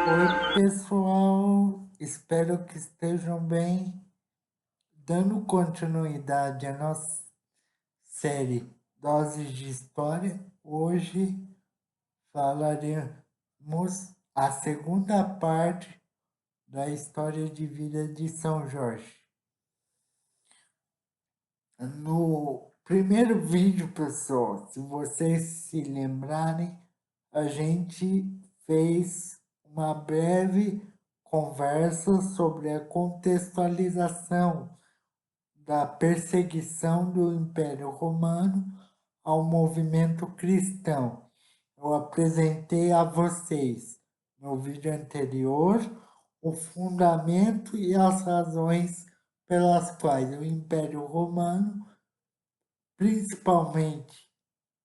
Oi, pessoal, espero que estejam bem. Dando continuidade à nossa série Doses de História, hoje falaremos a segunda parte da história de vida de São Jorge. No primeiro vídeo, pessoal, se vocês se lembrarem, a gente fez uma breve conversa sobre a contextualização da perseguição do Império Romano ao movimento cristão. Eu apresentei a vocês no vídeo anterior o fundamento e as razões pelas quais o Império Romano, principalmente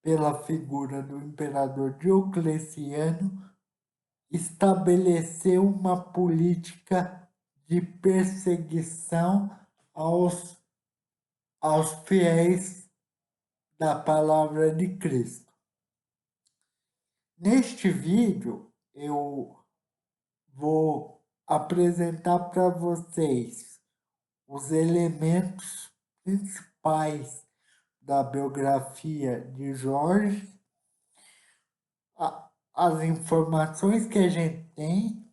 pela figura do imperador Diocleciano, estabeleceu uma política de perseguição aos fiéis da palavra de Cristo. Neste vídeo, eu vou apresentar para vocês os elementos principais da biografia de Jorge, as informações que a gente tem,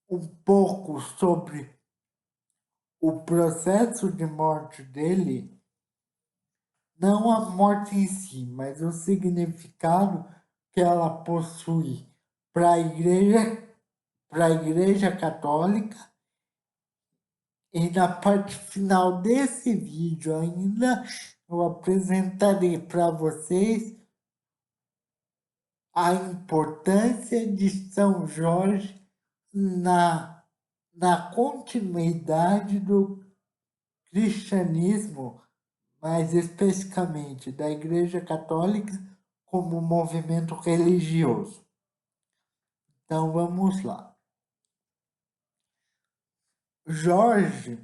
um pouco sobre o processo de morte dele, não a morte em si, mas o significado que ela possui para a Igreja Católica. E na parte final desse vídeo ainda eu apresentarei para vocês a importância de São Jorge na continuidade do cristianismo, mais especificamente da Igreja Católica, como movimento religioso. Então vamos lá. Jorge,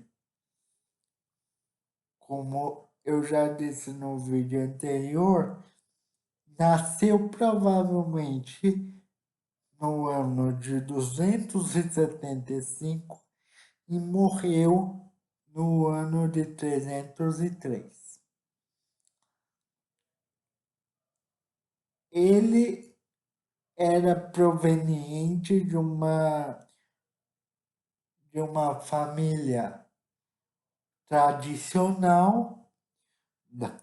como eu já disse no vídeo anterior, nasceu provavelmente no ano de 275 e morreu no ano de 303. Ele era proveniente de uma família tradicional da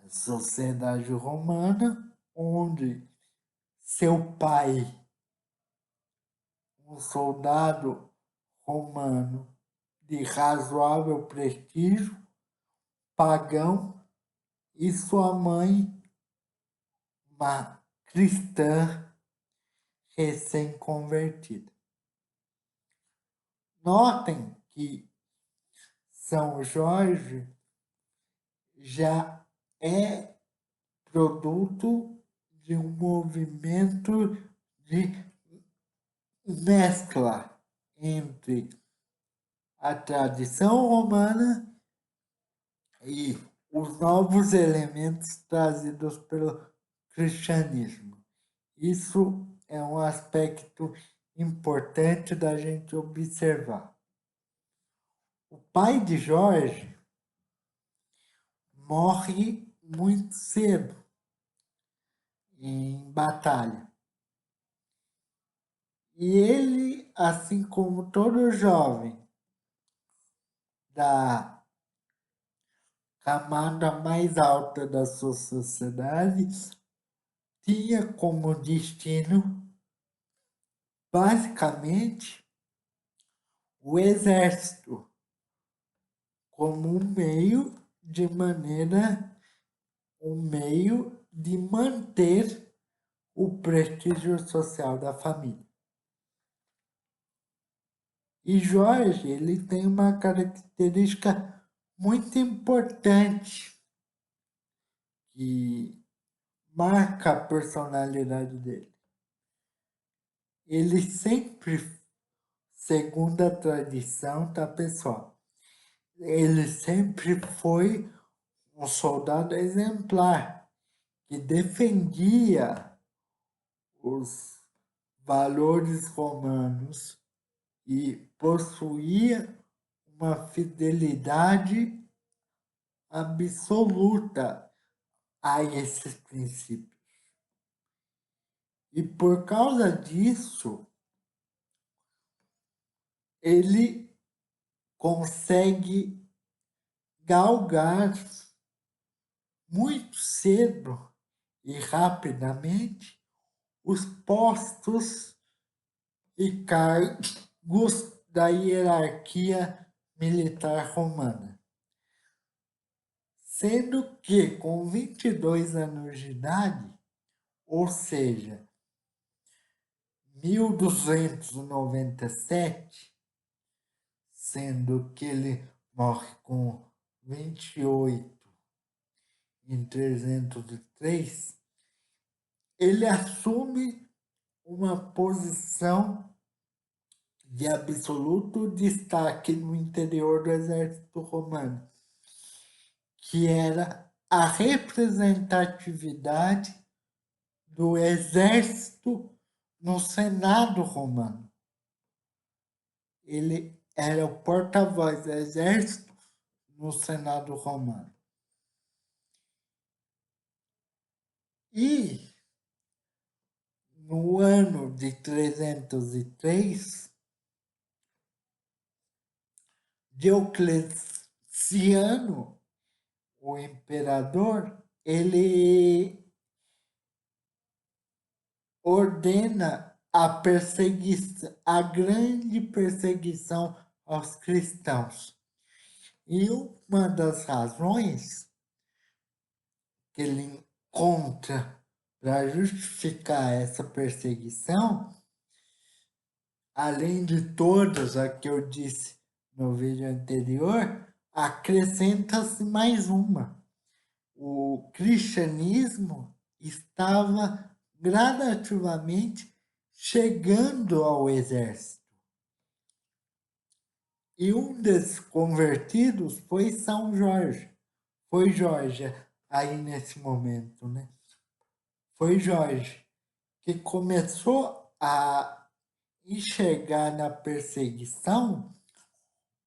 sociedade romana, onde seu pai, um soldado romano de razoável prestígio, pagão, e sua mãe, uma cristã recém-convertida. Notem que São Jorge já é produto de um movimento de mescla entre a tradição romana e os novos elementos trazidos pelo cristianismo. Isso é um aspecto importante da gente observar. O pai de Jorge morre muito cedo em batalha. E ele, assim como todo jovem da camada mais alta da sua sociedade, tinha como destino, basicamente, o exército, como um meio de manter o prestígio social da família. E Jorge, ele tem uma característica muito importante que marca a personalidade dele. Ele sempre, segundo a tradição, tá, pessoal? Ele sempre foi um soldado exemplar. que defendia os valores romanos e possuía uma fidelidade absoluta a esses princípios. E por causa disso, ele consegue galgar muito cedo e rapidamente os postos e cargos da hierarquia militar romana. Sendo que, com 22 anos de idade, ou seja, 1297, sendo que ele morre com 28 em 303, ele assume uma posição de absoluto destaque no interior do exército romano, que era a representatividade do exército no Senado romano. Ele era o porta-voz do exército no Senado romano. E no ano de 303, Diocleciano, o imperador, ele ordena a grande perseguição aos cristãos. E uma das razões que ele encontra para justificar essa perseguição, além de todas as que eu disse no vídeo anterior, acrescenta-se mais uma. O cristianismo estava gradativamente chegando ao exército. E um desses convertidos foi São Jorge. Foi Jorge aí nesse momento, né? Foi Jorge que começou a enxergar na perseguição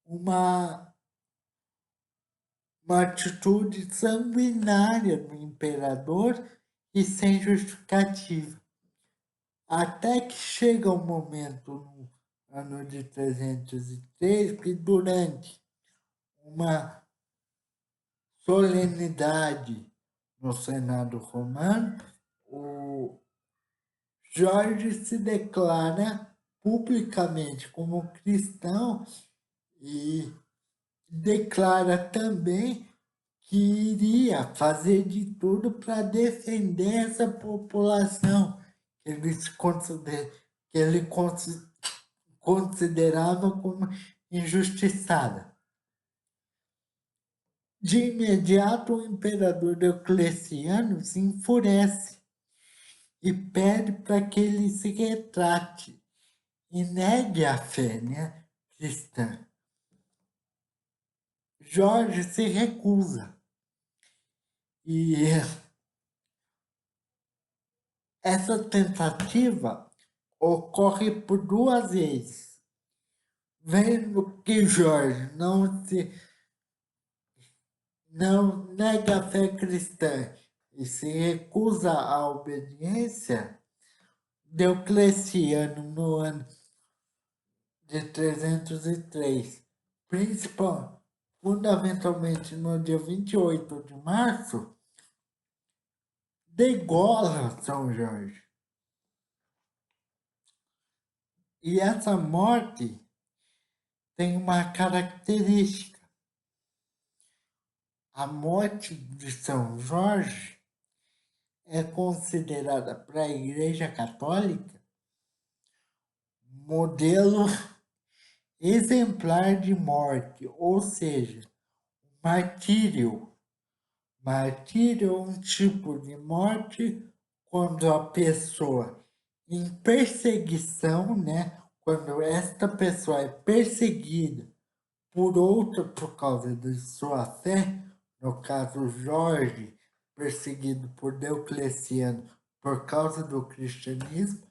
uma atitude sanguinária do imperador e sem justificativa. Até que chega um momento no ano de 303 que durante uma solenidade no Senado romano, o Jorge se declara publicamente como cristão e declara também que iria fazer de tudo para defender essa população que ele considerava como injustiçada. De imediato, o imperador Diocleciano se enfurece e pede para que ele se retrate e negue a fé, né, cristã. Jorge se recusa. E essa tentativa ocorre por duas vezes. Vendo que Jorge não nega a fé cristã e se recusa à obediência, Diocleciano, no ano de 303, fundamentalmente no dia 28 de março, degola São Jorge. E essa morte tem uma característica. A morte de São Jorge é considerada para a Igreja Católica modelo exemplar de morte, ou seja, martírio. Martírio é um tipo de morte quando a pessoa em perseguição, né? Quando esta pessoa é perseguida por outra por causa de sua fé, no caso Jorge perseguido por Diocleciano por causa do cristianismo,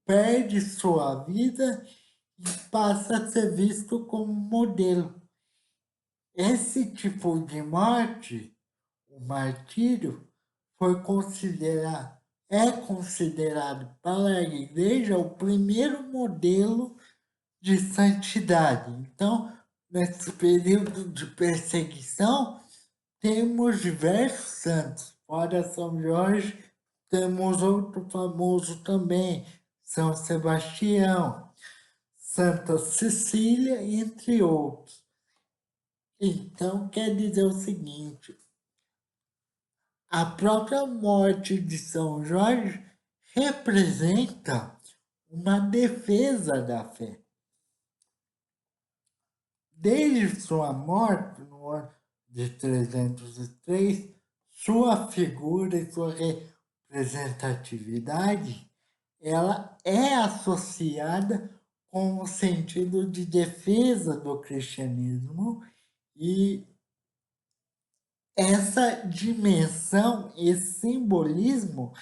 perde sua vida e passa a ser visto como modelo. Esse tipo de morte, o martírio, é considerado pela Igreja o primeiro modelo de santidade. Então, nesse período de perseguição, temos diversos santos. Fora São Jorge, temos outro famoso também, São Sebastião, Santa Cecília, entre outros. Então, quer dizer o seguinte: a própria morte de São Jorge representa uma defesa da fé. Desde sua morte, no ano de 303, sua figura e sua representatividade, ela é associada com o sentido de defesa do cristianismo, e essa dimensão, esse simbolismo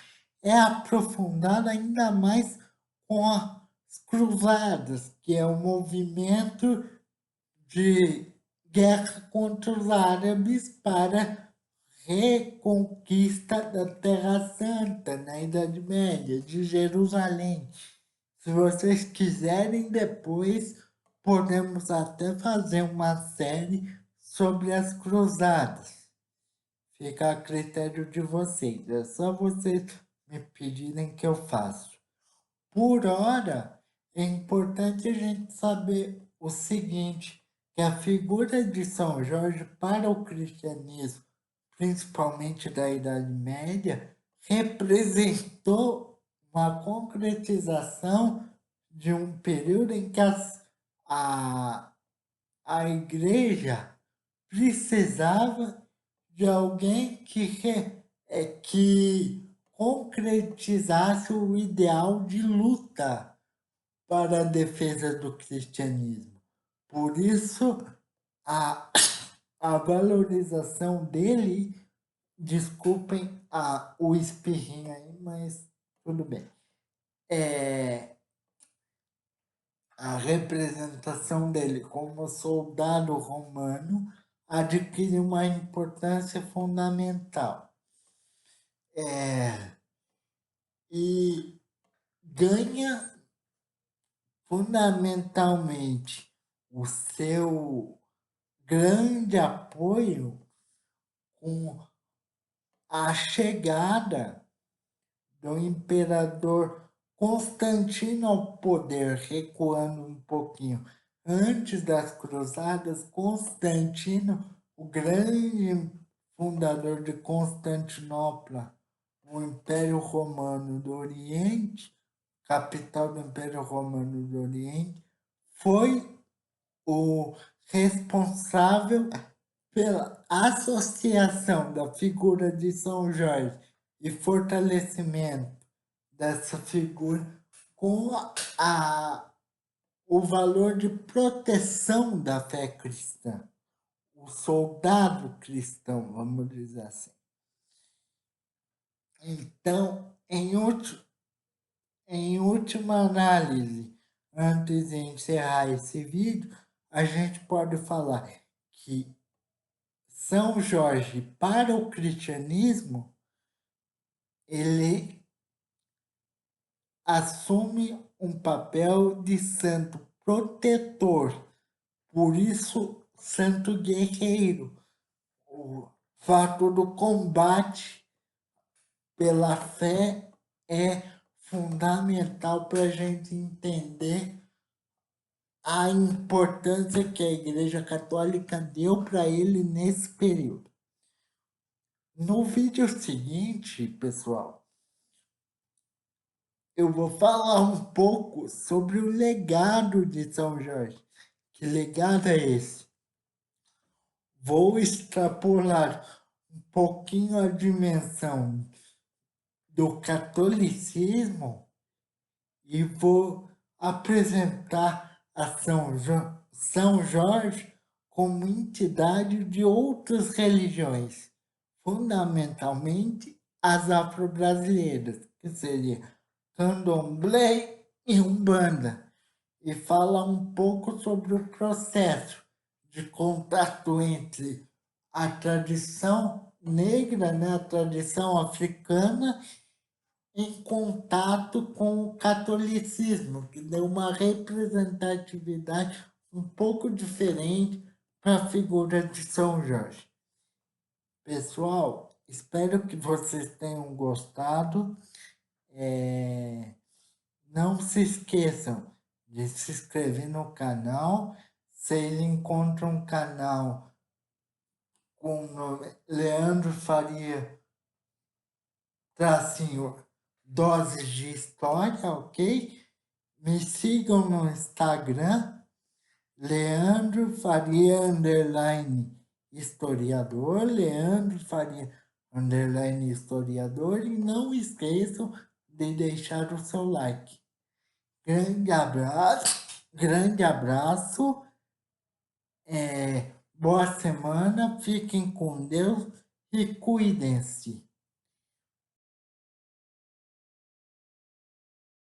é aprofundado ainda mais com as cruzadas, que é um movimento de guerra contra os árabes para reconquista da Terra Santa na Idade Média, de Jerusalém. Se vocês quiserem, depois podemos até fazer uma série sobre as cruzadas. Fica a critério de vocês. É só vocês me pedirem que eu faço. Por hora, é importante a gente saber o seguinte, que a figura de São Jorge para o cristianismo, principalmente da Idade Média, representou uma concretização de um período em que a igreja precisava de alguém que concretizasse o ideal de luta para a defesa do cristianismo. Por isso, a valorização dele, desculpem o espirrinho aí, mas tudo bem. A representação dele como soldado romano adquire uma importância fundamental. E ganha fundamentalmente o seu grande apoio com a chegada do imperador Constantino ao poder, recuando um pouquinho. Antes das cruzadas, Constantino, o grande fundador de Constantinopla, o Império Romano do Oriente, capital do Império Romano do Oriente, foi o responsável pela associação da figura de São Jorge e fortalecimento dessa figura com o valor de proteção da fé cristã, o soldado cristão, vamos dizer assim. Então, em última análise, antes de encerrar esse vídeo, a gente pode falar que São Jorge, para o cristianismo, ele assume um papel de santo protetor, por isso, santo guerreiro. O fato do combate pela fé é fundamental para a gente entender a importância que a Igreja Católica deu para ele nesse período. No vídeo seguinte, pessoal, eu vou falar um pouco sobre o legado de São Jorge. Que legado é esse? Vou extrapolar um pouquinho a dimensão do catolicismo e vou apresentar a São Jorge como entidade de outras religiões, fundamentalmente as afro-brasileiras, que seria candomblé e umbanda, e fala um pouco sobre o processo de contato entre a tradição negra, né, a tradição africana, em contato com o catolicismo, que deu uma representatividade um pouco diferente para a figura de São Jorge. Pessoal, espero que vocês tenham gostado. Não se esqueçam de se inscrever no canal. Vocês encontram um canal com o nome Leandro Faria, tracinho, doses de história, ok? Me sigam no Instagram, Leandro Faria historiador, Leandro Faria historiador, e não esqueçam de deixar o seu like. Grande abraço, boa semana, fiquem com Deus e cuidem-se.